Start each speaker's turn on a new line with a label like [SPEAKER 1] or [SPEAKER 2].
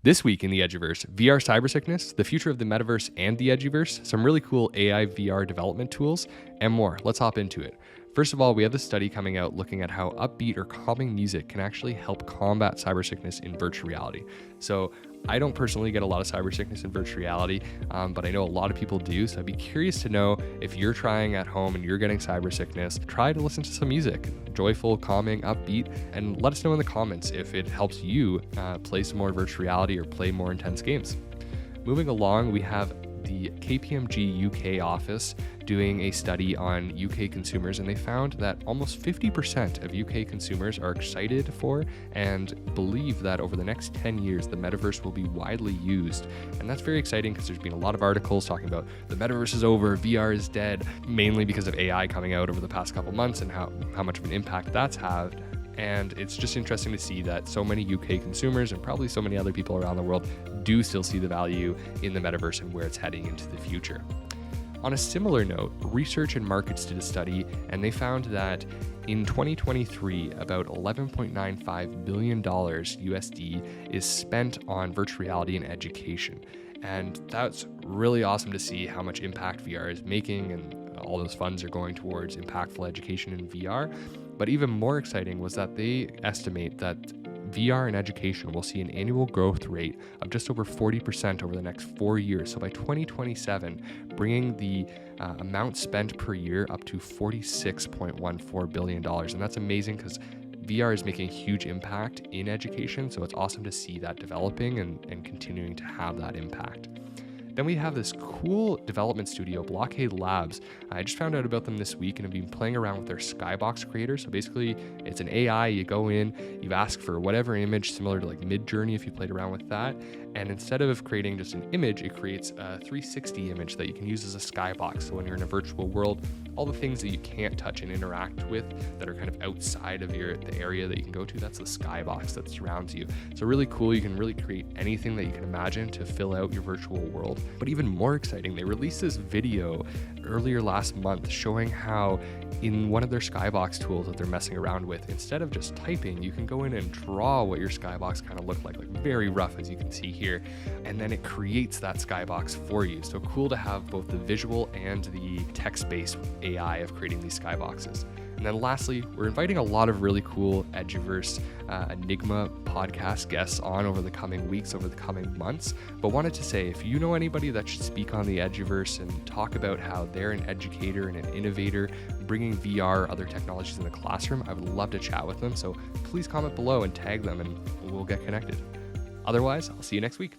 [SPEAKER 1] This week in the Eduverse, VR Cybersickness, the future of the Metaverse and the Eduverse, some really cool AI VR development tools, and more. Let's hop into it. First of all, we have this study coming out looking at how upbeat or calming music can actually help combat cybersickness in virtual reality. So I don't personally get a lot of cybersickness in virtual reality, but I know a lot of people do. So I'd be curious to know if you're trying at home and you're getting cybersickness, try to listen to some music, joyful, calming, upbeat, and let us know in the comments if it helps you play some more virtual reality or play more intense games. Moving along, we have the KPMG UK office doing a study on UK consumers, and they found that almost 50% of UK consumers are excited for and believe that over the next 10 years, the metaverse will be widely used. And that's very exciting because there's been a lot of articles talking about the metaverse is over, VR is dead, mainly because of AI coming out over the past couple months and how much of an impact that's had. And it's just interesting to see that so many UK consumers and probably so many other people around the world do still see the value in the metaverse and where it's heading into the future. On a similar note, Research and Markets did a study, and they found that in 2023, about $11.95 billion USD is spent on virtual reality and education. And that's really awesome to see how much impact VR is making, and all those funds are going towards impactful education in VR. But even more exciting was that they estimate that VR and education will see an annual growth rate of just over 40% over the next 4 years. So by 2027, bringing the amount spent per year up to $46.14 billion. And that's amazing because VR is making a huge impact in education. So it's awesome to see that developing and continuing to have that impact. Then we have this cool development studio, Blockade Labs. I just found out about them this week and have been playing around with their Skybox creator. So basically, it's an AI. You go in, you ask for whatever image, similar to like Midjourney if you played around with that. And instead of creating just an image, it creates a 360 image that you can use as a skybox. So when you're in a virtual world, all the things that you can't touch and interact with that are kind of outside of the area that you can go to, that's the skybox that surrounds you. So really cool. You can really create anything that you can imagine to fill out your virtual world. But even more exciting, they released this video earlier last month showing how in one of their skybox tools that they're messing around with, instead of just typing, you can go in and draw what your skybox kind of looked like very rough as you can see here, and then it creates that skybox for you. So cool to have both the visual and the text-based AI of creating these skyboxes. And then lastly, we're inviting a lot of really cool Eduverse Enigma podcast guests on over the coming weeks, over the coming months. But wanted to say, if you know anybody that should speak on the Eduverse and talk about how they're an educator and an innovator, bringing VR, other technologies in the classroom, I would love to chat with them. So please comment below and tag them and we'll get connected. Otherwise, I'll see you next week.